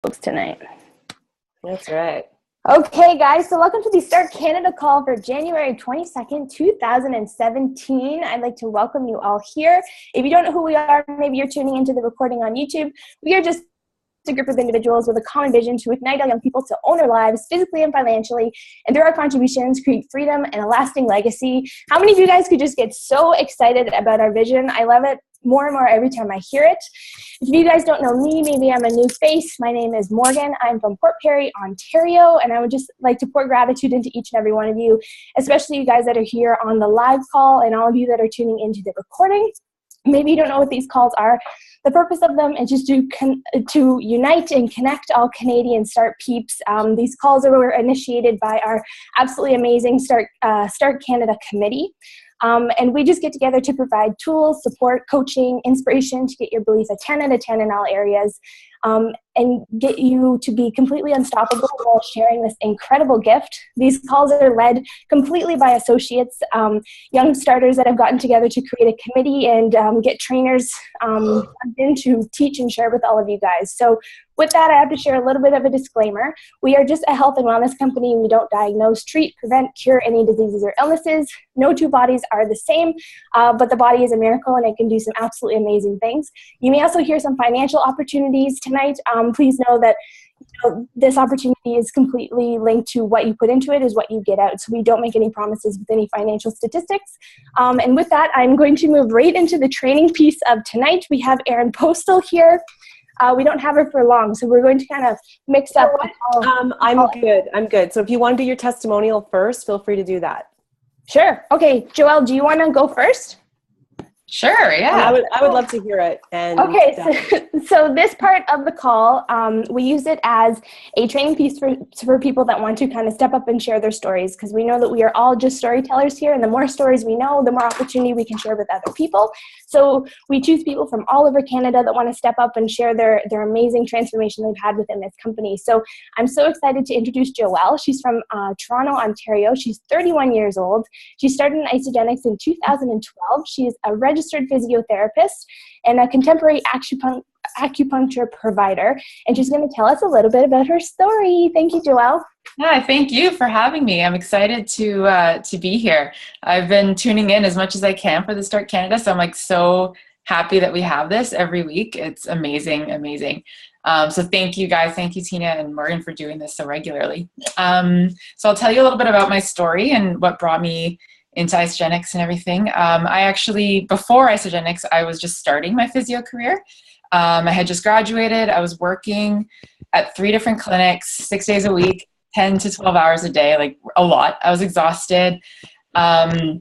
tonight. That's right. Okay, guys, so welcome to the Start Canada call for January 22nd, 2017. I'd like to welcome you all here. If you don't know who we are, maybe you're tuning into the recording on YouTube. We are just a group of individuals with a common vision to ignite young people to own their lives physically and financially, and through our contributions, create freedom and a lasting legacy. How many of you guys could just get so excited about our vision? I love it more and more every time I hear it. If you guys don't know me, maybe I'm a new face. My name is Morgan. I'm from Port Perry, Ontario, and I would just like to pour gratitude into each and every one of you, especially you guys that are here on the live call and all of you that are tuning into the recording. Maybe you don't know what these calls are. The purpose of them is just to unite and connect all Canadian Start peeps. These calls were initiated by our absolutely amazing Start Canada committee. And we just get together to provide tools, support, coaching, inspiration to get your belief a 10 out of 10 in all areas, and get you to be completely unstoppable while sharing this incredible gift. These calls are led completely by associates, young starters that have gotten together to create a committee and get trainers in to teach and share with all of you guys. So with that, I have to share a little bit of a disclaimer. We are just a health and wellness company. We don't diagnose, treat, prevent, cure any diseases or illnesses. No two bodies are the same, but the body is a miracle and it can do some absolutely amazing things. You may also hear some financial opportunities tonight. Please know that this opportunity is completely linked to what you put into it is what you get out. So we don't make any promises with any financial statistics. And with that, I'm going to move right into the training piece of tonight. We have Erin Postle here. We don't have her for long, so we're going to kind of mix up. I'm good. So if you want to do your testimonial first, feel free to do that. Sure. Okay, Joelle, do you want to go first? Sure, yeah. I would love to hear it. And okay, so this part of the call, we use it as a training piece for people that want to kind of step up and share their stories, because we know that we are all just storytellers here, and the more stories we know, the more opportunity we can share with other people. So we choose people from all over Canada that want to step up and share their amazing transformation they've had within this company. So I'm so excited to introduce Joelle. She's from Toronto, Ontario. She's 31 years old. She started in Isagenix in 2012. She is a registered physiotherapist and a contemporary acupuncture provider. And she's going to tell us a little bit about her story. Thank you, Joelle. Yeah, thank you for having me. I'm excited to be here. I've been tuning in as much as I can for the Start Canada, so I'm like so happy that we have this every week. It's amazing, amazing. So thank you guys. Thank you, Tina and Morgan, for doing this so regularly. So I'll tell you a little bit about my story and what brought me into Isagenix and everything. I actually, before Isagenix, I was just starting my physio career. I had just graduated. I was working at 3 different clinics, 6 days a week, 10 to 12 hours a day, like a lot. I was exhausted. I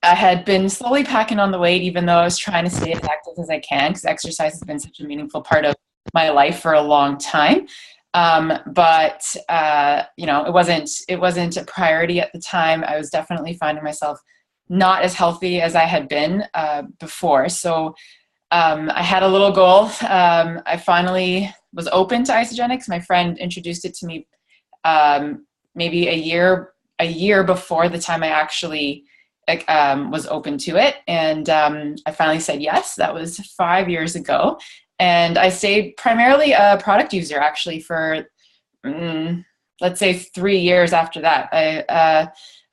had been slowly packing on the weight, even though I was trying to stay as active as I can, because exercise has been such a meaningful part of my life for a long time. But it wasn't a priority at the time. I was definitely finding myself not as healthy as I had been before. So I had a little goal. I finally was open to Isagenix. My friend introduced it to me maybe a year before the time I actually was open to it. And I finally said yes. That was 5 years ago. And I stayed primarily a product user actually for, let's say 3 years after that.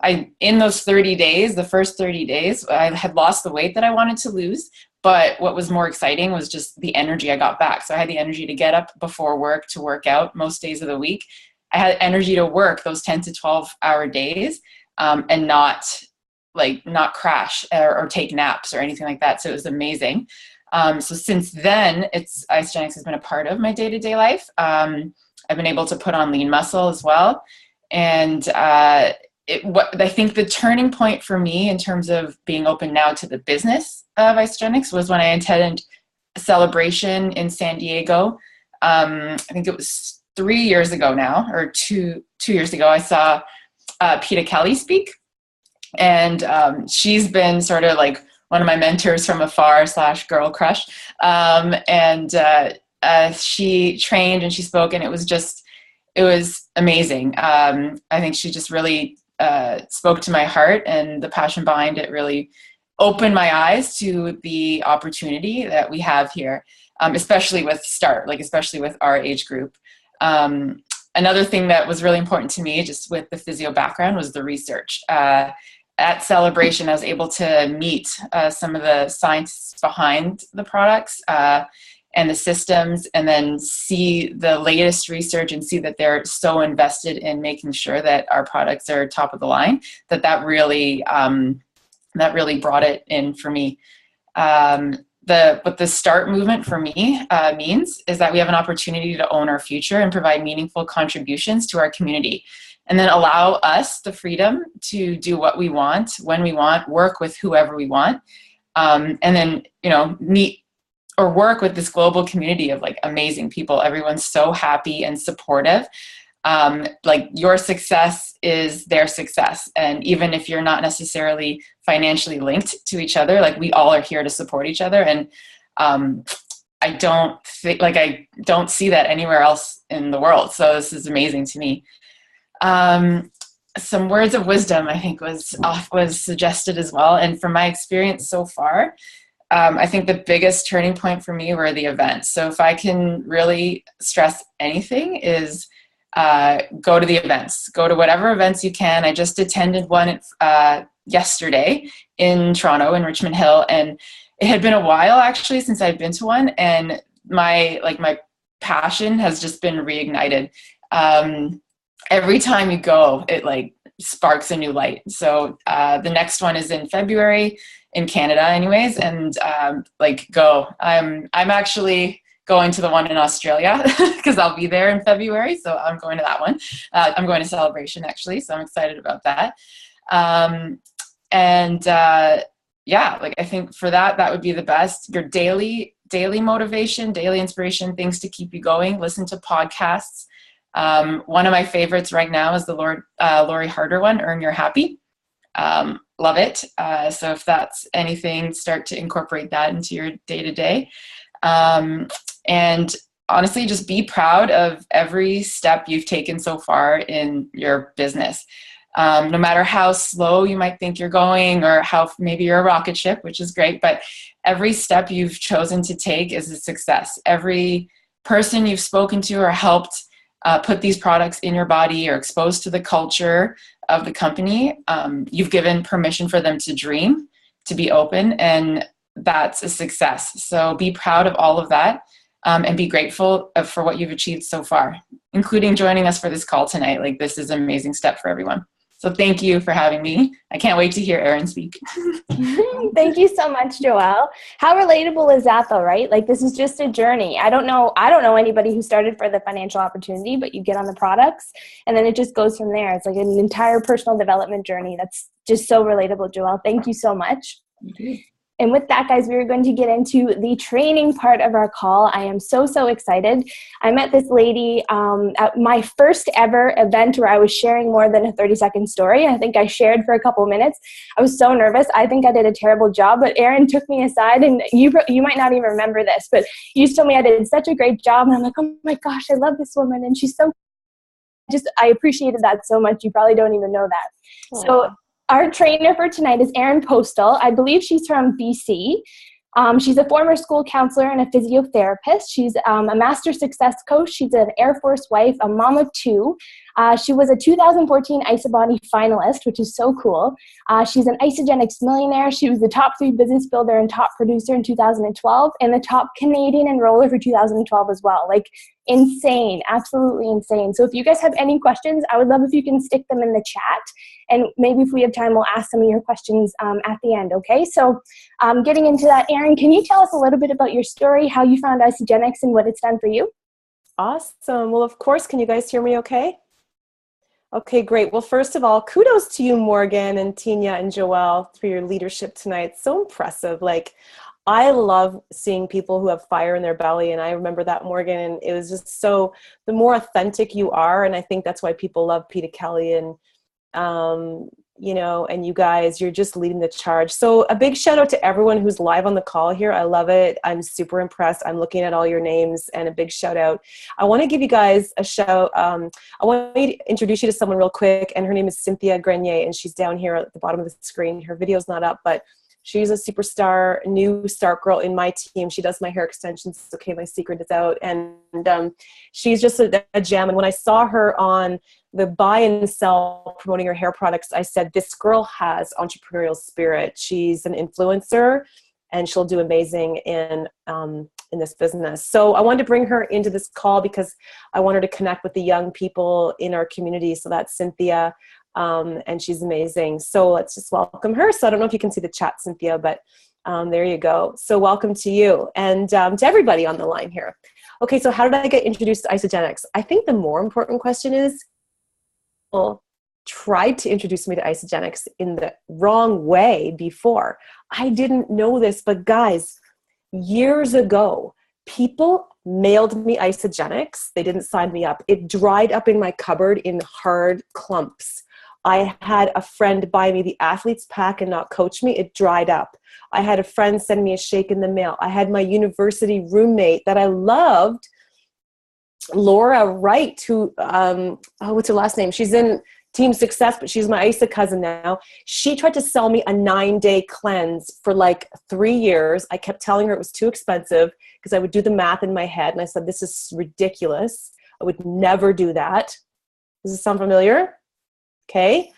I in those 30 days, the first 30 days, I had lost the weight that I wanted to lose. But what was more exciting was just the energy I got back. So I had the energy to get up before work to work out most days of the week. I had energy to work those 10 to 12 hour days and not crash or take naps or anything like that. So it was amazing. So since then, Isagenix has been a part of my day-to-day life. I've been able to put on lean muscle as well. And I think the turning point for me in terms of being open now to the business of Isagenix was when I attended a celebration in San Diego. I think it was 3 years ago now, or two years ago. I saw Peter Kelly speak. And she's been sort of like one of my mentors from afar / girl crush. She trained and she spoke, and it was amazing. I think she just really spoke to my heart, and the passion behind it really opened my eyes to the opportunity that we have here. especially with especially with our age group. Another thing that was really important to me, just with the physio background, was the research. At Celebration, I was able to meet some of the scientists behind the products and the systems, and then see the latest research and see that they're so invested in making sure that our products are top of the line, that really brought it in for me. What the START movement for me means is that we have an opportunity to own our future and provide meaningful contributions to our community, and then allow us the freedom to do what we want, when we want, work with whoever we want, and then, meet or work with this global community of amazing people. Everyone's so happy and supportive. Your success is their success. And even if you're not necessarily financially linked to each other, we all are here to support each other. And I don't see that anywhere else in the world. So this is amazing to me. Some words of wisdom, I think, was suggested as well. And from my experience so far, I think the biggest turning point for me were the events. So if I can really stress anything, is go to the events. Go to whatever events you can. I just attended one yesterday in Toronto, in Richmond Hill, and it had been a while actually since I've been to one, and my passion has just been reignited. Every time you go, it sparks a new light. So the next one is in February in Canada anyways, and go. I'm actually going to the one in Australia because I'll be there in February, so I'm going to that one. I'm going to Celebration actually, so I'm excited about that. I think for that would be the best. Your daily motivation, daily inspiration, things to keep you going. Listen to podcasts. One of my favorites right now is the Lori Harder one, Earn Your Happy. Love it. So if that's anything, start to incorporate that into your day-to-day. And honestly, just be proud of every step you've taken so far in your business. No matter how slow you might think you're going, or how maybe you're a rocket ship, which is great, but every step you've chosen to take is a success. Every person you've spoken to or helped put these products in your body or exposed to the culture of the company, you've given permission for them to dream, to be open, and that's a success. So be proud of all of that, and be grateful for what you've achieved so far, including joining us for this call tonight. This is an amazing step for everyone. So thank you for having me. I can't wait to hear Erin speak. Thank you so much, Joelle. How relatable is that though, right? This is just a journey. I don't know anybody who started for the financial opportunity, but you get on the products and then it just goes from there. It's like an entire personal development journey. That's just so relatable, Joelle. Thank you so much. Thank you. And with that, guys, we are going to get into the training part of our call. I am so excited. I met this lady at my first ever event where I was sharing more than a 30-second story. I think I shared for a couple of minutes. I was so nervous. I think I did a terrible job, but Erin took me aside, and you might not even remember this, but you told me I did such a great job. And I'm like, oh my gosh, I love this woman. And she's so, I appreciated that so much. You probably don't even know that. Aww. So our trainer for tonight is Erin Postle. I believe she's from BC. She's a former school counselor and a physiotherapist. She's a master success coach. She's an Air Force wife, a mom of two. She was a 2014 Isabody finalist, which is so cool. She's an Isagenix Millionaire. She was the top 3 business builder and top producer in 2012, and the top Canadian enroller for 2012 as well. Insane, absolutely insane. So if you guys have any questions, I would love if you can stick them in the chat. And maybe if we have time, we'll ask some of your questions at the end, okay? So getting into that, Erin, can you tell us a little bit about your story, how you found Isagenix and what it's done for you? Awesome. Well, of course, can you guys hear me okay? Okay, great. Well, first of all, kudos to you, Morgan and Tina and Joelle, for your leadership tonight. So impressive. I love seeing people who have fire in their belly, and I remember that, Morgan, and it was just so, the more authentic you are, and I think that's why people love Peter Kelly and and you guys, you're just leading the charge. So a big shout out to everyone who's live on the call here. I love it. I'm super impressed. I'm looking at all your names, and a big shout out. I want to give you guys a shout. I want to introduce you to someone real quick, and her name is Cynthia Grenier, and she's down here at the bottom of the screen. Her video's not up, but She's a superstar, new start girl in my team. She does my hair extensions. Okay, my secret is out. And she's just a gem. And when I saw her on the buy and sell promoting her hair products, I said, this girl has entrepreneurial spirit. She's an influencer and she'll do amazing in this business. So I wanted to bring her into this call because I want her to connect with the young people in our community. So that's Cynthia. And she's amazing. So let's just welcome her. So I don't know if you can see the chat, Cynthia, but there you go. So welcome to you and to everybody on the line here. Okay, so how did I get introduced to Isagenix? I think the more important question is, people tried to introduce me to Isagenix in the wrong way before. I didn't know this, but guys, years ago, people mailed me Isagenix. They didn't sign me up. It dried up in my cupboard in hard clumps. I had a friend buy me the athlete's pack and not coach me. It dried up. I had a friend send me a shake in the mail. I had my university roommate that I loved, Laura Wright, who, what's her last name? She's in Team Success, but she's my Isa cousin now. She tried to sell me a 9-day cleanse for like 3 years. I kept telling her it was too expensive because I would do the math in my head. And I said, this is ridiculous. I would never do that. Does this sound familiar? Okay.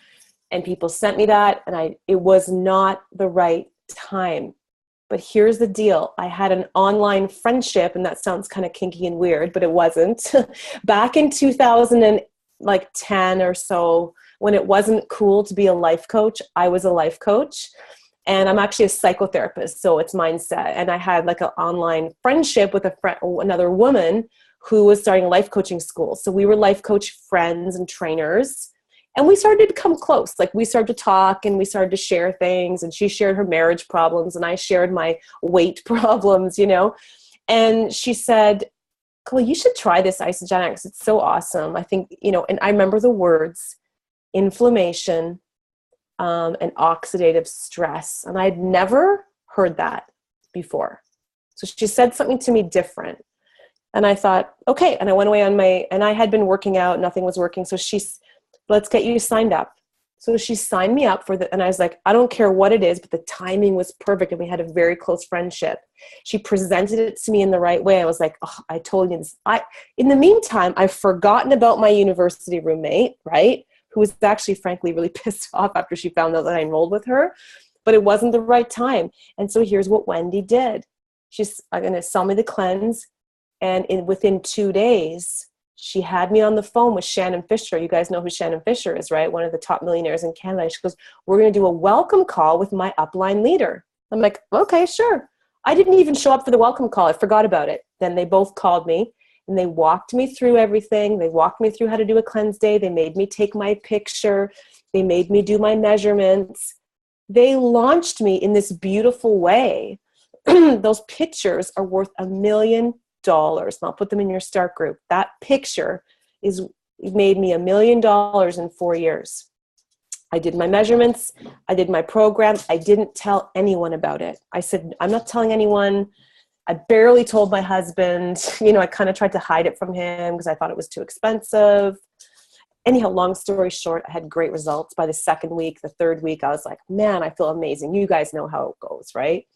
And people sent me that and it was not the right time. But here's the deal. I had an online friendship, and that sounds kind of kinky and weird, but it wasn't. Back in 2010 or so, when it wasn't cool to be a life coach, I was a life coach. And I'm actually a psychotherapist, so it's mindset. And I had like an online friendship with another woman who was starting a life coaching school. So we were life coach friends and trainers. And we started to become close. Like we started to talk and we started to share things, and she shared her marriage problems and I shared my weight problems, you know. And she said, "Chloe, you should try this Isagenix. It's so awesome." I think, you know, and I remember the words inflammation and oxidative stress. And I'd never heard that before. So she said something to me different. And I thought, okay. And I went away and I had been working out, nothing was working. So let's get you signed up. So she signed me up and I was like, I don't care what it is, but the timing was perfect. And we had a very close friendship. She presented it to me in the right way. I was like, oh, I told you this. In the meantime, I've forgotten about my university roommate, right? Who was actually, frankly, really pissed off after she found out that I enrolled with her, but it wasn't the right time. And so here's what Wendy did. She's going to sell me the cleanse. And within 2 days, she had me on the phone with Shannon Fisher. You guys know who Shannon Fisher is, right? One of the top millionaires in Canada. She goes, we're going to do a welcome call with my upline leader. I'm like, okay, sure. I didn't even show up for the welcome call. I forgot about it. Then they both called me and they walked me through everything. They walked me through how to do a cleanse day. They made me take my picture. They made me do my measurements. They launched me in this beautiful way. Those pictures are worth $1 million. And I'll put them in your start group. That picture made me $1 million in 4 years. I did my measurements. I did my program. I didn't tell anyone about it. I said, I'm not telling anyone. I barely told my husband. You know, I kind of tried to hide it from him because I thought it was too expensive. Anyhow, long story short, I had great results. By the second week, the third week, I was like, man, I feel amazing. You guys know how it goes, right?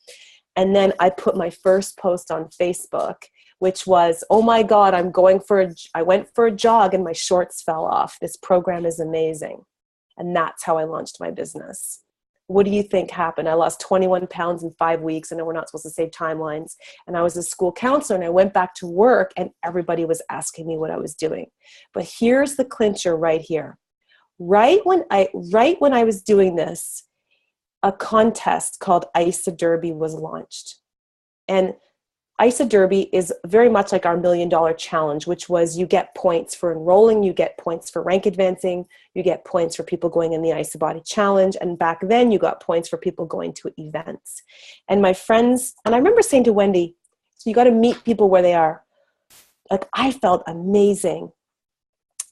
And then I put my first post on Facebook, which was, oh my God, I went for a jog and my shorts fell off. This program is amazing. And that's how I launched my business. What do you think happened? I lost 21 pounds in 5 weeks. I know we're not supposed to say timelines. And I was a school counselor and I went back to work and everybody was asking me what I was doing. But here's the clincher right here. Right when I was doing this, a contest called Isa Derby was launched. And Isa Derby is very much like our $1 Million Challenge, which was you get points for enrolling, you get points for rank advancing, you get points for people going in the Isa Body Challenge. And back then you got points for people going to events. And my friends, and I remember saying to Wendy, so you got to meet people where they are. Like I felt amazing.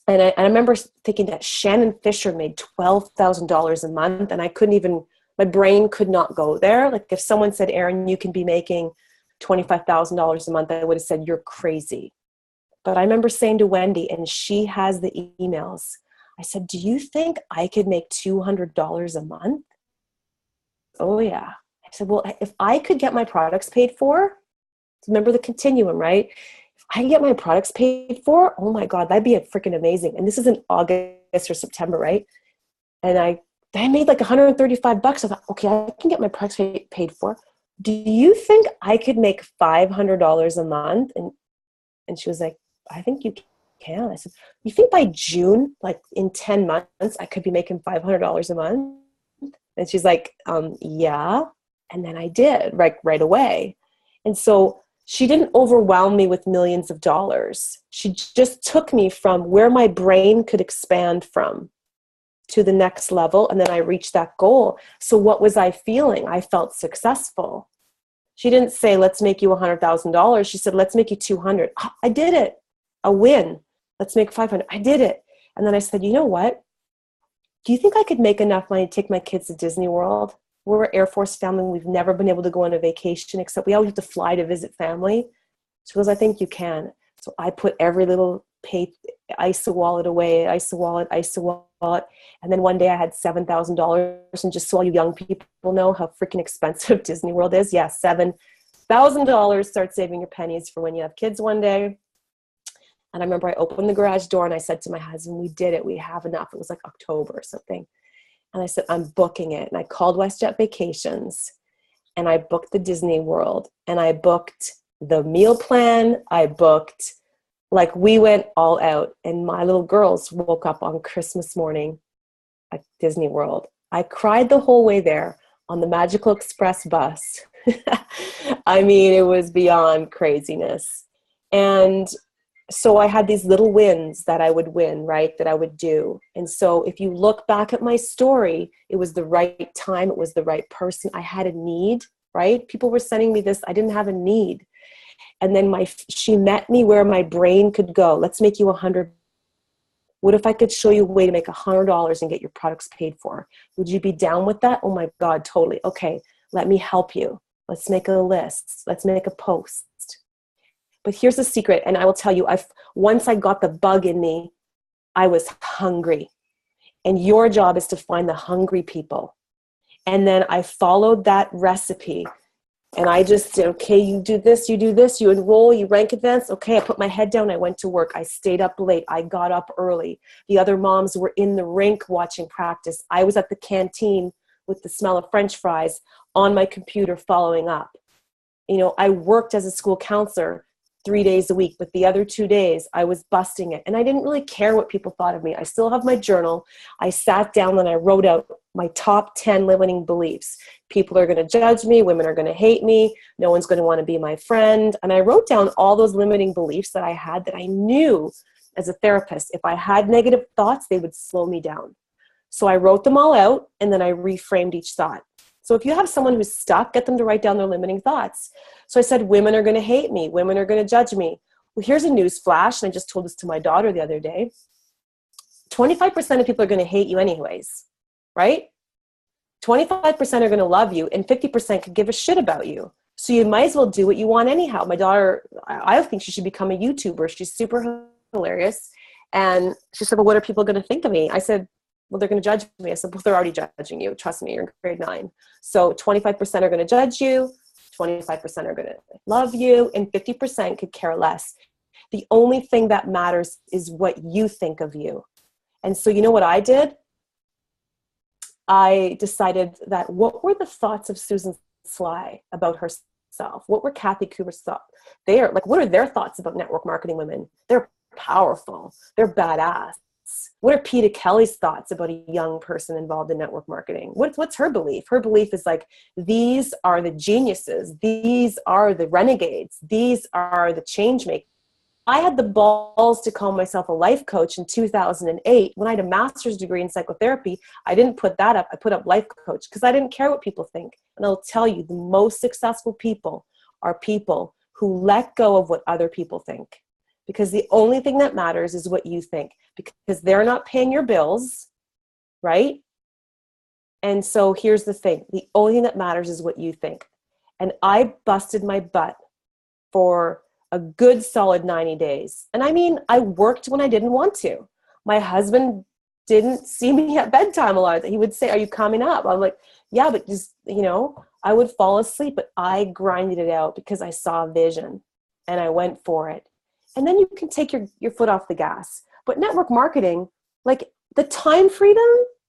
And I remember thinking that Shannon Fisher made $12,000 a month and my brain could not go there. Like if someone said, Erin, you can be making $25,000 a month, I would have said, you're crazy. But I remember saying to Wendy, and she has the emails, I said, do you think I could make $200 a month? Oh yeah. said, well, if I could get my products paid for, remember the continuum, right? If I could get my products paid for, oh my God, that'd be freaking amazing. And this is in August or September, right? And I made like $135. I thought, okay, I can get my products paid for. Do you think I could make $500 a month? And she was like, I think you can. I said, you think by June, like in 10 months, I could be making $500 a month? And she's like, yeah. And then I did, right away. And so she didn't overwhelm me with millions of dollars. She just took me from where my brain could expand from to the next level. And then I reached that goal. So what was I feeling? I felt successful. She didn't say, let's make you $100,000. She said, let's make you 200. I did it. A win. Let's make 500. I did it. And then I said, you know what? Do you think I could make enough money to take my kids to Disney World? We're an Air Force family. We've never been able to go on a vacation, except we always have to fly to visit family. She goes, I think you can. So I put every little ISA wallet away, ISA wallet. And then one day I had $7,000. And just so all you young people know how freaking expensive Disney World is. Yeah, $7,000. Start saving your pennies for when you have kids one day. And I remember I opened the garage door and I said to my husband, we did it. We have enough. It was like October or something. And I said, I'm booking it. And I called WestJet Vacations and I booked the Disney World and I booked the meal plan. I booked, like, we went all out. And my little girls woke up on Christmas morning at Disney World. I cried the whole way there on the Magical Express bus. I mean, it was beyond craziness. And so I had these little wins that I would win, right, that I would do. And so if you look back at my story, it was the right time. It was the right person. I had a need, right? People were sending me this. I didn't have a need. And then she met me where my brain could go. Let's make you 100. What if I could show you a way to make $100 and get your products paid for? Would you be down with that? Oh my God, totally. Okay, let me help you. Let's make a list. Let's make a post. But here's the secret, and I will tell you, once I got the bug in me, I was hungry. And your job is to find the hungry people. And then I followed that recipe. And I just said, okay, you do this, you enroll, you rank advance. Okay, I put my head down, I went to work. I stayed up late, I got up early. The other moms were in the rink watching practice. I was at the canteen with the smell of French fries on my computer following up. You know, I worked as a school counselor 3 days a week, but the other 2 days I was busting it. And I didn't really care what people thought of me. I still have my journal. I sat down and I wrote out my top 10 limiting beliefs. People are going to judge me. Women are going to hate me. No one's going to want to be my friend. And I wrote down all those limiting beliefs that I had that I knew as a therapist, if I had negative thoughts, they would slow me down. So I wrote them all out and then I reframed each thought. So if you have someone who's stuck, get them to write down their limiting thoughts. So I said, women are going to hate me. Women are going to judge me. Well, here's a news flash. And I just told this to my daughter the other day. 25% of people are going to hate you anyways, right? 25% are going to love you and 50% could give a shit about you. So you might as well do what you want anyhow. My daughter, I think she should become a YouTuber. She's super hilarious. And she said, well, what are people going to think of me? I said, well, they're going to judge me. I said, well, they're already judging you. Trust me, you're in grade 9. So 25% are going to judge you, 25% are going to love you, and 50% could care less. The only thing that matters is what you think of you. And so you know what I did? I decided that what were the thoughts of Susan Sly about herself? What were Kathy Cooper's thoughts? What are their thoughts about network marketing women? They're powerful. They're badass. What are Peter Kelly's thoughts about a young person involved in network marketing? What's her belief? Her belief is like, these are the geniuses. These are the renegades. These are the change makers. I had the balls to call myself a life coach in 2008. When I had a master's degree in psychotherapy, I didn't put that up. I put up life coach because I didn't care what people think. And I'll tell you, the most successful people are people who let go of what other people think. Because the only thing that matters is what you think. Because they're not paying your bills, right? And so here's the thing. The only thing that matters is what you think. And I busted my butt for a good solid 90 days. And I mean, I worked when I didn't want to. My husband didn't see me at bedtime a lot. He would say, are you coming up? I'm like, yeah, but just, I would fall asleep, but I grinded it out because I saw a vision and I went for it. And then you can take your foot off the gas. But network marketing, like the time freedom,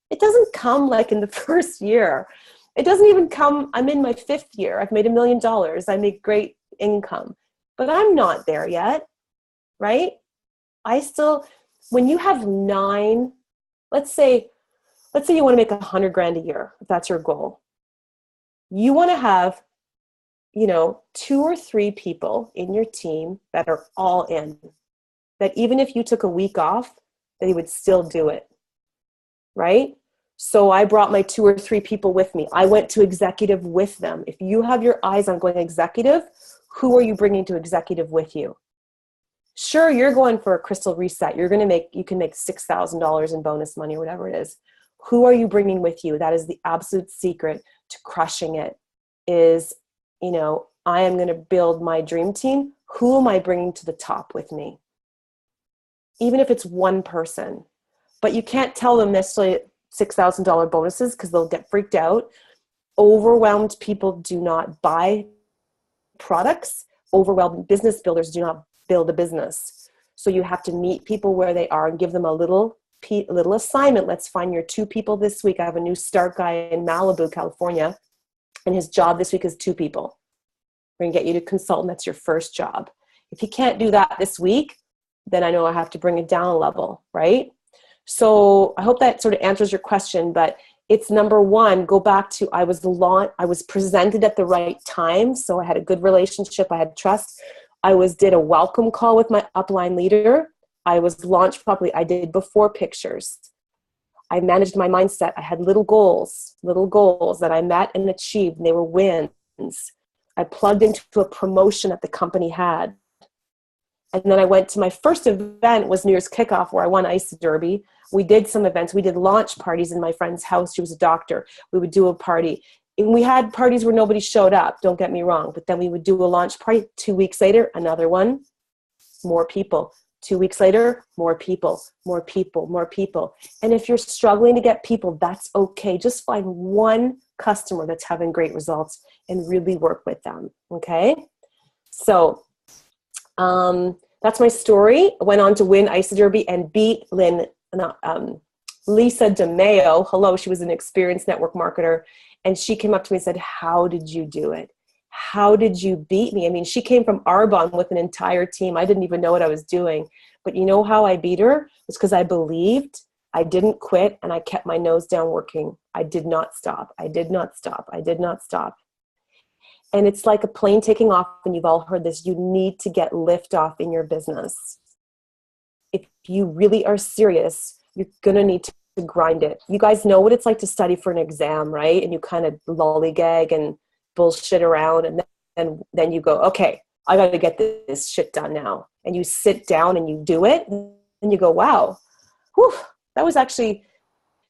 it doesn't come like in the first year. It doesn't even come, I'm in my 5th year. I've made $1 million. I make great income, but I'm not there yet, right? When you have 9, let's say you want to make $100,000 a year, if that's your goal. You want to have, 2 or 3 people in your team that are all in, that even if you took a week off, they would still do it, right? So I brought my 2 or 3 people with me. I went to executive with them. If you have your eyes on going executive, who are you bringing to executive with you? Sure, you're going for a crystal reset. You can make $6,000 in bonus money or whatever it is. Who are you bringing with you? That is the absolute secret to crushing it is, I am going to build my dream team. Who am I bringing to the top with me? Even if it's one person, but you can't tell them necessarily $6,000 bonuses because they'll get freaked out. Overwhelmed people do not buy products. Overwhelmed business builders do not build a business. So you have to meet people where they are and give them a little assignment. Let's find your 2 people this week. I have a new start guy in Malibu, California, and his job this week is 2 people. We're going to get you to consult, and that's your first job. If he can't do that this week, then I know I have to bring it down a level, right? So I hope that sort of answers your question, but it's number 1, go back to I was presented at the right time, so I had a good relationship, I had trust. I did a welcome call with my upline leader. I was launched properly. I did before pictures. I managed my mindset. I had little goals that I met and achieved, and they were wins. I plugged into a promotion that the company had. And then I went to my first event was New Year's kickoff where I won Ice Derby. We did some events. We did launch parties in my friend's house. She was a doctor. We would do a party. And we had parties where nobody showed up, don't get me wrong. But then we would do a launch party. 2 weeks later, another one, more people. 2 weeks later, more people. And if you're struggling to get people, that's okay. Just find one customer that's having great results and really work with them, okay? So that's my story. I went on to win Ice Derby and beat Lisa DeMeo. Hello, she was an experienced network marketer. And she came up to me and said, how did you do it? How did you beat me? I mean, she came from Arbonne with an entire team. I didn't even know what I was doing. But you know how I beat her? It was because I believed, I didn't quit, and I kept my nose down working. I did not stop. I did not stop. And it's like a plane taking off, and you've all heard this. You need to get liftoff in your business. If you really are serious, you're going to need to grind it. You guys know what it's like to study for an exam, right? And you kind of lollygag and bullshit around, and then you go, okay, I got to get this shit done now. And you sit down and you do it, and you go, wow, whew, that was actually,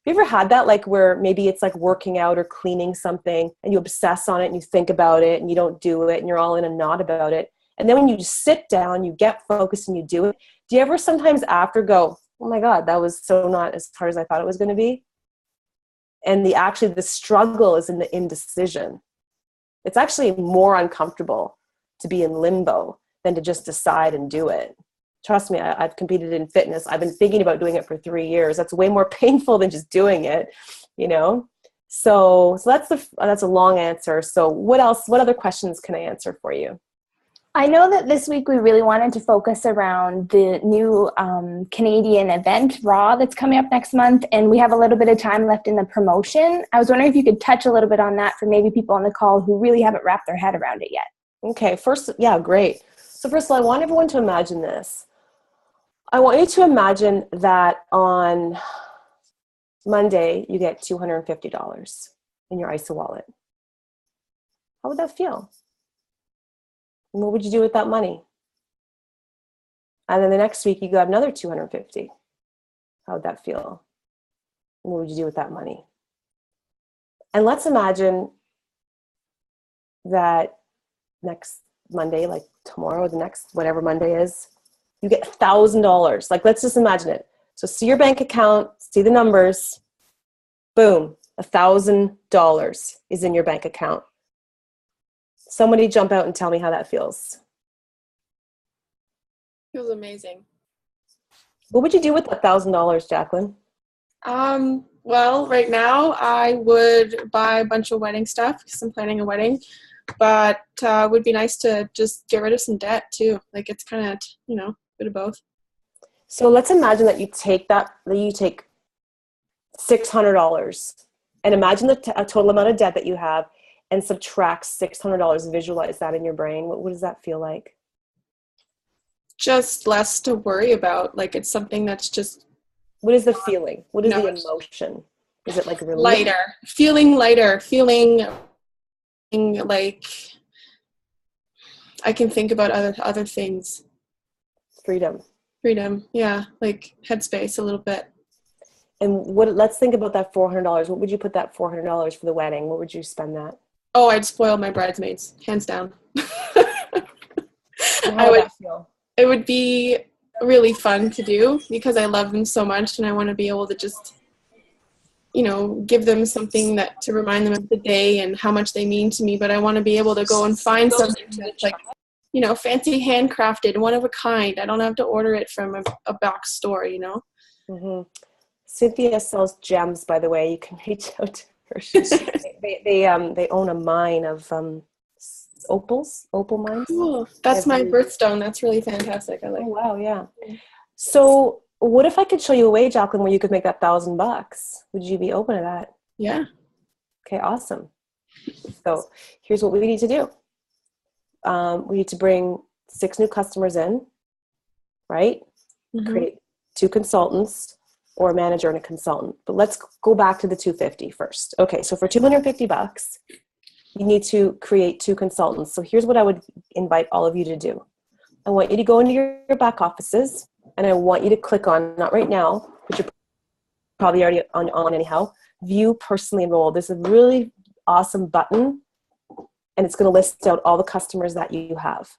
have you ever had that, like where maybe it's like working out or cleaning something and you obsess on it and you think about it and you don't do it and you're all in a knot about it. And then when you sit down, you get focused and you do it. Do you ever sometimes after go, oh my God, that was so not as hard as I thought it was going to be? And the struggle is in the indecision. It's actually more uncomfortable to be in limbo than to just decide and do it. Trust me, I've competed in fitness. I've been thinking about doing it for 3 years. That's way more painful than just doing it, So that's a long answer. So what else? What other questions can I answer for you? I know that this week we really wanted to focus around the new Canadian event, Raw, that's coming up next month, and we have a little bit of time left in the promotion. I was wondering if you could touch a little bit on that for maybe people on the call who really haven't wrapped their head around it yet. Okay, great. So first of all, I want everyone to imagine this. I want you to imagine that on Monday, you get $250 in your ISA wallet. How would that feel? And what would you do with that money? And then the next week, you got another $250. How would that feel? And what would you do with that money? And let's imagine that next Monday, like tomorrow, the next whatever Monday is, you get $1,000. Like, let's just imagine it. So see your bank account, see the numbers. Boom, $1,000 is in your bank account. Somebody jump out and tell me how that feels. Feels amazing. What would you do with $1,000, Jacqueline? Well, right now I would buy a bunch of wedding stuff because I'm planning a wedding, but it would be nice to just get rid of some debt too. Like it's kind of, a bit of both. So let's imagine that you take $600 and imagine the a total amount of debt that you have and subtract $600. Visualize that in your brain. What does that feel like? Just less to worry about. Like it's something that's just. What is the feeling? What is the emotion? Is it like relief? Lighter. Feeling lighter. Feeling like I can think about other things. Freedom. Yeah. Like headspace a little bit. And let's think about that $400. What would you put that $400 for the wedding? What would you spend that? Oh, I'd spoil my bridesmaids, hands down. How would that feel? It would be really fun to do because I love them so much and I want to be able to just, give them something to remind them of the day and how much they mean to me. But I want to be able to go and find something that's like, fancy handcrafted, one of a kind. I don't have to order it from a box store, Mm-hmm. Cynthia sells gems, by the way. You can reach out to her. They own a mine of opal mines. Cool. That's my birthstone. That's really fantastic. I like. Oh wow, yeah. So what if I could show you a way, Jacqueline, where you could make that $1,000? Would you be open to that? Yeah. Okay, awesome. So here's what we need to do. We need to bring 6 new customers in, right? Mm-hmm. Create 2 consultants or a manager and a consultant. But let's go back to the $250 first. Okay, so for $250, you need to create 2 consultants. So here's what I would invite all of you to do. I want you to go into your back offices, and I want you to click on, not right now, but you're probably already on anyhow, view personally enrolled. There's a really awesome button, and it's going to list out all the customers that you have.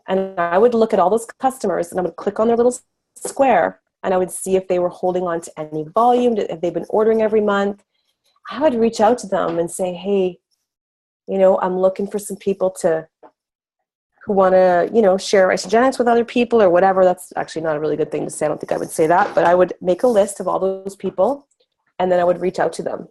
And I would look at all those customers, and I would click on their little square, and I would see if they were holding on to any volume, if they've been ordering every month. I would reach out to them and say, hey, I'm looking for some people who want to, share Isagenix with other people or whatever. That's actually not a really good thing to say. I don't think I would say that, but I would make a list of all those people, and then I would reach out to them.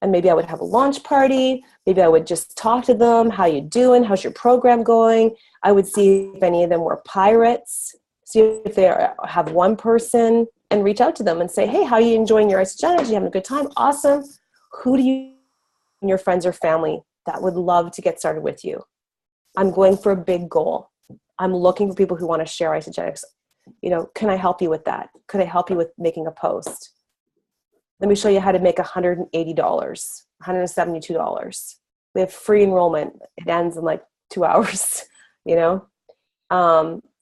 And maybe I would have a launch party. Maybe I would just talk to them. How you doing? How's your program going? I would see if any of them were pirates. See if they have one person, and reach out to them and say, hey, how are you enjoying your Isagenix? You having a good time? Awesome. Who do you and your friends or family that would love to get started with you? I'm going for a big goal. I'm looking for people who want to share Isagenix. Can I help you with that? Could I help you with making a post? Let me show you how to make $180, $172. We have free enrollment. It ends in like 2 hours,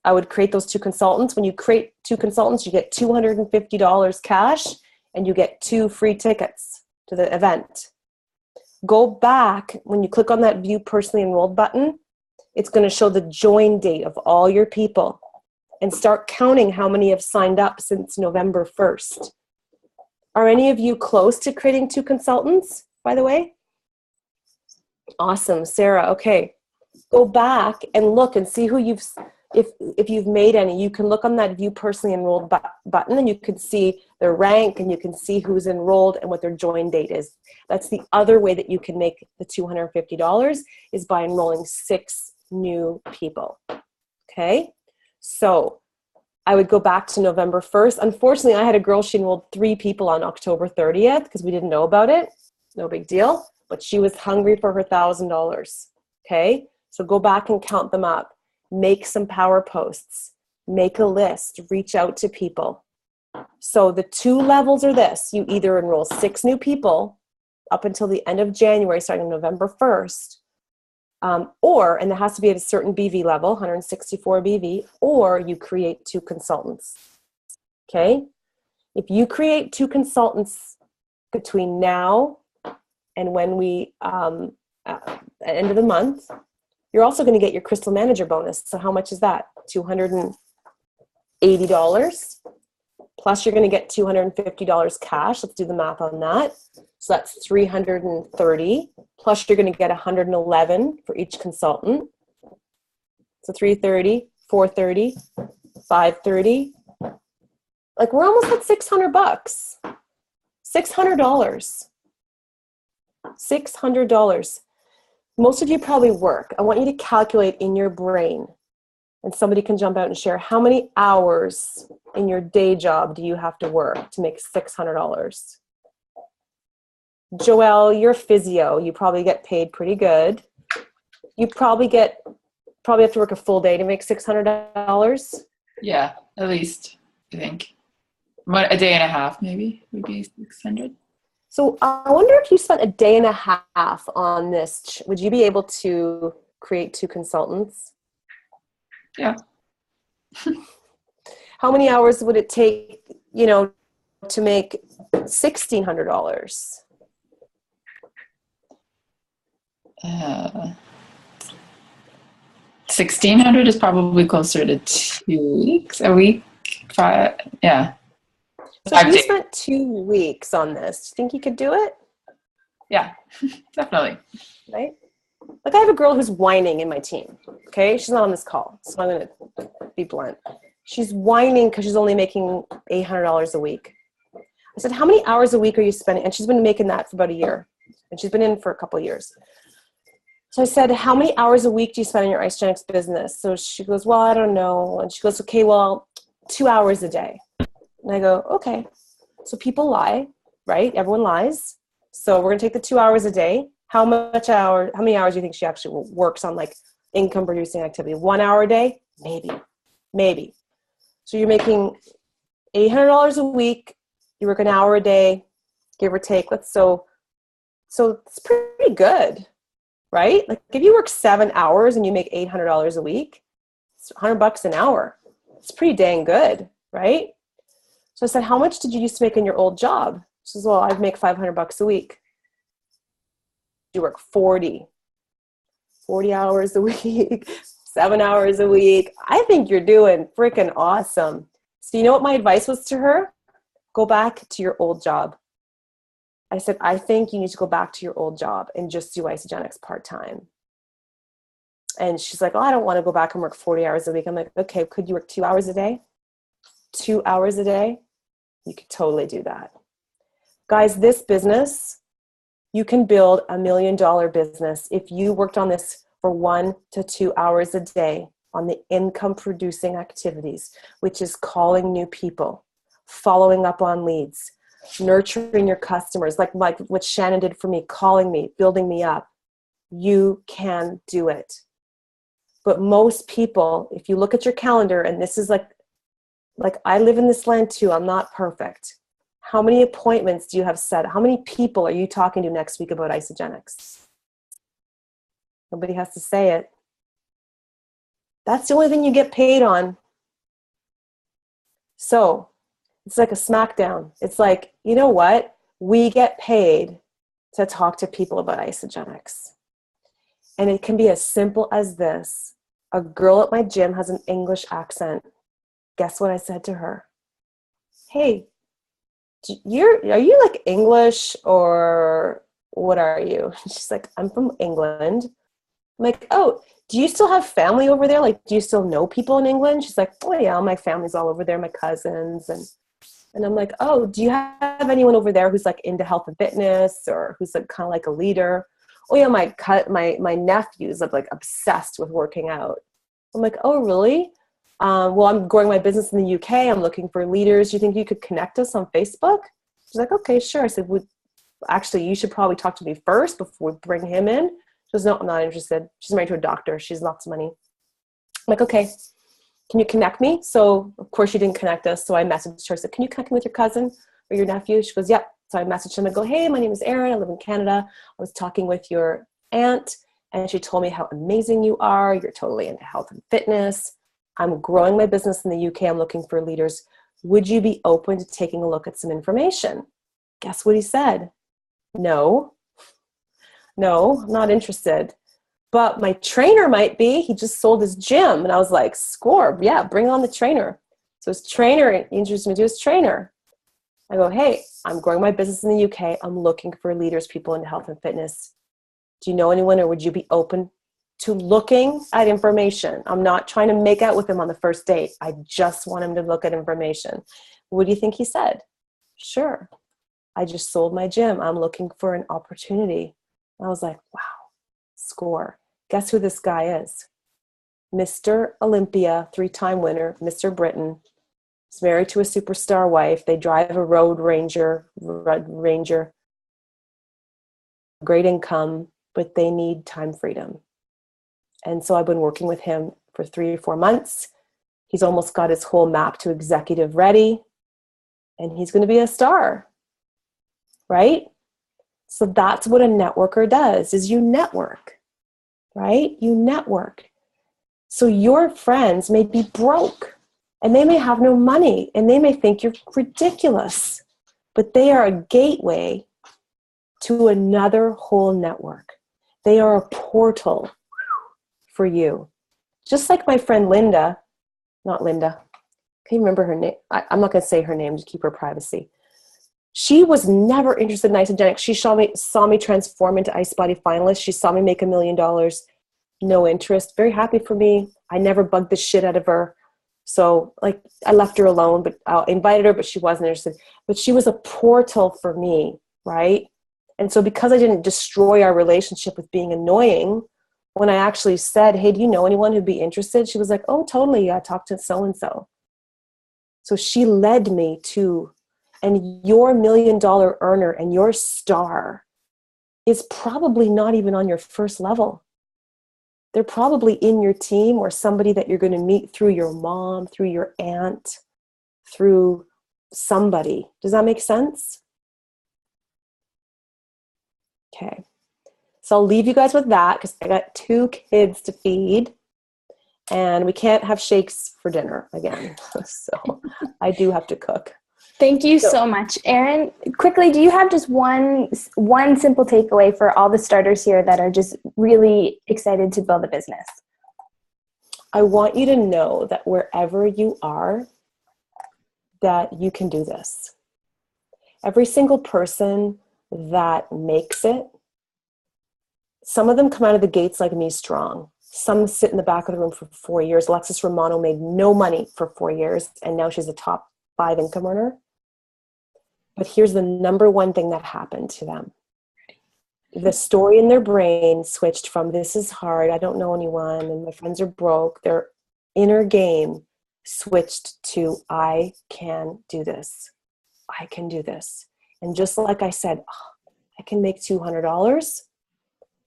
I would create those 2 consultants. When you create 2 consultants, you get $250 cash and you get 2 free tickets to the event. Go back, when you click on that view personally enrolled button, it's going to show the join date of all your people, and start counting how many have signed up since November 1st. Are any of you close to creating 2 consultants, by the way? Awesome, Sarah. Okay. Go back and look and see who if you've made any. You can look on that view personally enrolled button, and you can see their rank, and you can see who's enrolled and what their join date is. That's the other way that you can make the $250, is by enrolling 6 new people. Okay. So I would go back to November 1st. Unfortunately, I had a girl, she enrolled 3 people on October 30th because we didn't know about it. No big deal. But she was hungry for her $1,000. Okay. So go back and count them up. Make some power posts. Make a list. Reach out to people. So the 2 levels are this. You either enroll 6 new people up until the end of January, starting November 1st, and there has to be at a certain BV level, 164 BV, or you create 2 consultants. Okay? If you create 2 consultants between now and when we, at the end of the month, you're also going to get your Crystal Manager bonus. So how much is that? $280. Plus you're going to get $250 cash. Let's do the math on that. So that's 330, plus you're going to get 111 for each consultant. So 330, 430, 530. Like we're almost at $600. $600. $600. Most of you probably work. I want you to calculate in your brain, and somebody can jump out and share how many hours in your day job do you have to work to make $600? Joelle, you're physio. You probably get paid pretty good. You probably have to work a full day to make $600. Yeah, at least, I think. A day and a half maybe would be 600. So I wonder if you spent a day and a half on this, would you be able to create 2 consultants? Yeah. How many hours would it take, to make $1,600? 1,600 is probably closer to 2 weeks, a week, 5, yeah. So if you spent 2 weeks on this, do you think you could do it? Yeah, definitely. Right? Like I have a girl who's whining in my team, okay? She's not on this call, so I'm going to be blunt. She's whining because she's only making $800 a week. I said, how many hours a week are you spending? And she's been making that for about a year. And she's been in for a couple of years. So I said, how many hours a week do you spend in your Isagenix business? So she goes, well, I don't know. And she goes, okay, well, 2 hours a day. And I go, okay. So people lie, right? Everyone lies. So we're going to take the 2 hours a day. How many hours do you think she actually works on like income producing activity? 1 hour a day? Maybe. So you're making $800 a week. You work an hour a day, give or take. So it's pretty good, right? Like if you work 7 hours and you make $800 a week, it's $100 an hour. It's pretty dang good, right? So I said, how much did you used to make in your old job? She says, well, I'd make $500 a week. You work 40 hours a week, 7 hours a week. I think you're doing freaking awesome. So you know what my advice was to her? Go back to your old job. I said, I think you need to go back to your old job and just do Isagenix part-time. And she's like, oh, I don't want to go back and work 40 hours a week. I'm like, okay, could you work 2 hours a day? 2 hours a day? You could totally do that. Guys, this business, you can build $1 million business if you worked on this for 1 to 2 hours a day on the income producing activities, which is calling new people, following up on leads, nurturing your customers, like what Shannon did for me, calling me, building me up. You can do it. But most people, if you look at your calendar, and this is like I live in this land too, I'm not perfect. How many appointments do you have set? How many people are you talking to next week about Isagenix? Nobody has to say it. That's the only thing you get paid on. So it's like a smackdown. It's like, you know what? We get paid to talk to people about Isagenix. And it can be as simple as this. A girl at my gym has an English accent. Guess what I said to her? Hey, are you like English or what are you? She's like, I'm from England. I'm like, oh, do you still have family over there? Like, do you still know people in England? She's like, oh yeah, my family's all over there, my cousins. And I'm like, oh, do you have anyone over there who's like into health and fitness or who's like kind of like a leader? Oh yeah, my nephew's like obsessed with working out. I'm like, oh really? Well, I'm growing my business in the UK. I'm looking for leaders. Do you think you could connect us on Facebook? She's like, okay, sure. I said, actually, you should probably talk to me first before we bring him in. She goes, no, I'm not interested. She's married to a doctor. She has lots of money. I'm like, okay, can you connect me? So, of course, she didn't connect us. So I messaged her. I said, can you connect me with your cousin or your nephew? She goes, yep. So I messaged him and go, hey, my name is Erin. I live in Canada. I was talking with your aunt, and she told me how amazing you are. You're totally into health and fitness. I'm growing my business in the UK. I'm looking for leaders. Would you be open to taking a look at some information? Guess what he said? No, I'm not interested. But my trainer might be. He just sold his gym. And I was like, score. Yeah, bring on the trainer. So his trainer introduced me to his trainer. I go, hey, I'm growing my business in the UK. I'm looking for leaders, people in health and fitness. Do you know anyone, or would you be open to looking at information? I'm not trying to make out with him on the first date. I just want him to look at information. What do you think he said? Sure. I just sold my gym. I'm looking for an opportunity. I was like, wow, score. Guess who this guy is? Mr. Olympia, 3-time winner, Mr. Britain. He's married to a superstar wife. They drive a Road Ranger, great income, but they need time freedom. And so I've been working with him for 3 or 4 months. He's almost got his whole map to executive ready, and he's going to be a star, right? So that's what a networker does, is you network, right? You network. So your friends may be broke, and they may have no money, and they may think you're ridiculous, but they are a gateway to another whole network. They are a portal for you. Just like my friend Linda, not Linda, can you remember her name? I'm not going to say her name to keep her privacy. She was never interested in Isagenix. She saw me transform into Ice Body finalist. She saw me make $1 million. No interest. Very happy for me. I never bugged the shit out of her. So like I left her alone, but I invited her, but she wasn't interested. But she was a portal for me, right? And so because I didn't destroy our relationship with being annoying, when I actually said, hey, do you know anyone who'd be interested? She was like, oh, totally. I talked to so-and-so. So she led me to, and your $1 million earner and your star is probably not even on your first level. They're probably in your team or somebody that you're going to meet through your mom, through your aunt, through somebody. Does that make sense? Okay. So I'll leave you guys with that because I got 2 kids to feed and we can't have shakes for dinner again. So I do have to cook. Thank you so much. Erin, quickly, do you have just one simple takeaway for all the starters here that are just really excited to build a business? I want you to know that wherever you are, that you can do this. Every single person that makes it, some of them come out of the gates like me strong. Some sit in the back of the room for 4 years. Alexis Romano made no money for 4 years, and now she's a top 5 income earner. But here's the number one thing that happened to them. The story in their brain switched from this is hard, I don't know anyone, and my friends are broke. Their inner game switched to I can do this. I can do this. And just like I said, oh, I can make $200.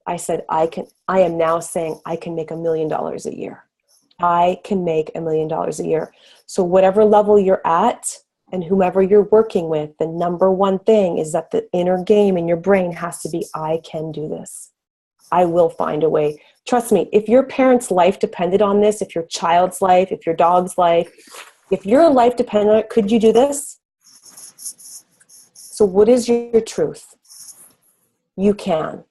I said, I am now saying I can make $1 million a year. I can make $1 million a year. So whatever level you're at and whomever you're working with, the number one thing is that the inner game in your brain has to be, I can do this. I will find a way. Trust me, if your parents' life depended on this, if your child's life, if your dog's life, if your life depended on it, could you do this? So what is your truth? You can.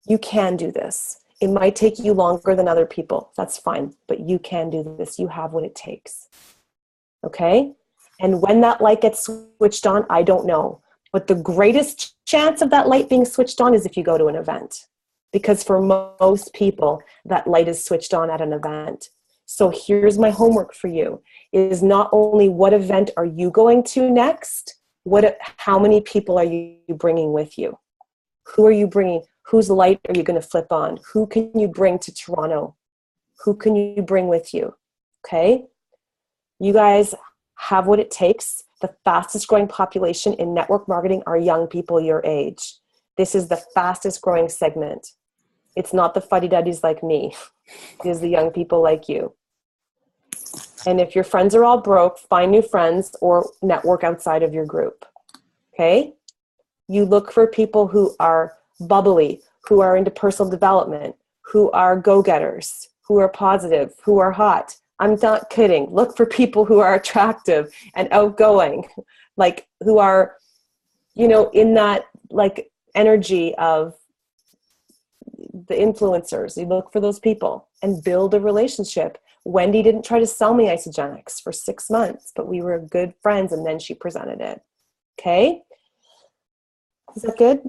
You can do this. It might take you longer than other people. That's fine. But you can do this. You have what it takes. Okay? And when that light gets switched on, I don't know. But the greatest chance of that light being switched on is if you go to an event. Because for most people, that light is switched on at an event. So here's my homework for you, is not only what event are you going to next, how many people are you bringing with you? Who are you bringing? Whose light are you going to flip on? Who can you bring to Toronto? Who can you bring with you? Okay? You guys have what it takes. The fastest growing population in network marketing are young people your age. This is the fastest growing segment. It's not the fuddy-duddies like me. It is the young people like you. And if your friends are all broke, find new friends or network outside of your group. Okay? You look for people who are bubbly, who are into personal development, who are go-getters, who are positive, who are hot. I'm not kidding. Look for people who are attractive and outgoing, like who are, in that like energy of the influencers. You look for those people and build a relationship. Wendy didn't try to sell me Isagenix for 6 months, but we were good friends, and then she presented it. Okay. Is that good?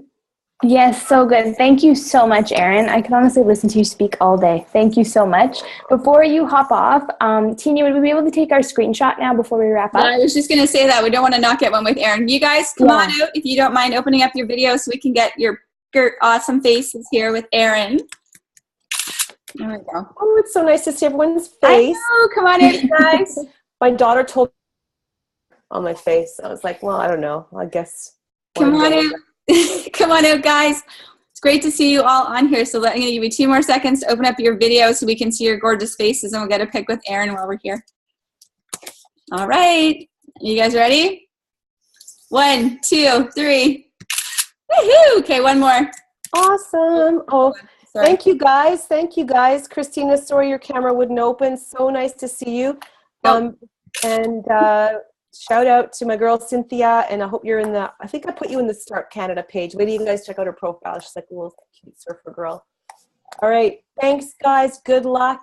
Yes, so good. Thank you so much, Erin. I could honestly listen to you speak all day. Thank you so much. Before you hop off, Tina, would we be able to take our screenshot now before we wrap up? I was just going to say that. We don't want to not get one with Erin. You guys, come on out if you don't mind opening up your video so we can get your awesome faces here with Erin. There we go. Oh, it's so nice to see everyone's face. I know. Come on out, you guys. My daughter told on my face. I was like, well, I don't know. I guess. Come on out. Come on out, guys. It's great to see you all on here. So I'm going to give you 2 more seconds to open up your video so we can see your gorgeous faces, and we'll get a pic with Erin while we're here. All right. You guys ready? 1, 2, 3. Woohoo! Okay, one more. Awesome. Oh, sorry. Thank you, guys. Thank you, guys. Christina, sorry your camera wouldn't open. So nice to see you. And shout out to my girl Cynthia, and I hope you're in the, I think I put you in the Start Canada page. Wait till you guys check out her profile. She's like a little cute surfer girl. All right. Thanks, guys. Good luck.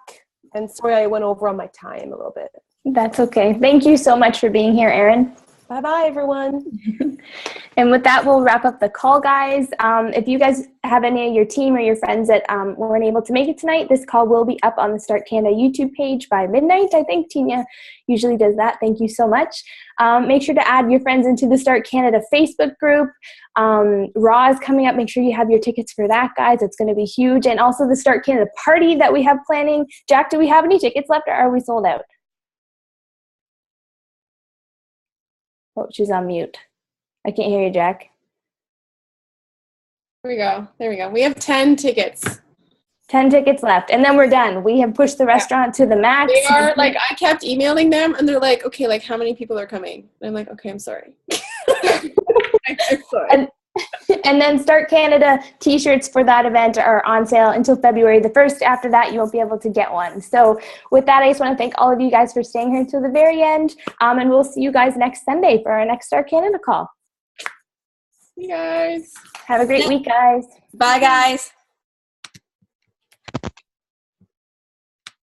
And sorry I went over on my time a little bit. That's okay. Thank you so much for being here, Erin. Bye-bye, everyone. And with that, we'll wrap up the call, guys. If you guys have any of your team or your friends that weren't able to make it tonight, this call will be up on the Start Canada YouTube page by midnight. I think Tina usually does that. Thank you so much. Make sure to add your friends into the Start Canada Facebook group. Raw is coming up. Make sure you have your tickets for that, guys. It's going to be huge. And also the Start Canada party that we have planning. Jack, do we have any tickets left, or are we sold out? Oh, she's on mute. I can't hear you, Jack. There we go. There we go. We have 10 tickets. 10 tickets left, and then we're done. We have pushed the restaurant to the max. They are, like, I kept emailing them, and they're like, okay, like, how many people are coming? And I'm like, okay, I'm sorry. I'm sorry. And then Start Canada t-shirts for that event are on sale until February the 1st. After that, you won't be able to get one. So with that, I just want to thank all of you guys for staying here until the very end. And we'll see you guys next Sunday for our next Start Canada call. You guys. Have a great week, guys. Bye, guys.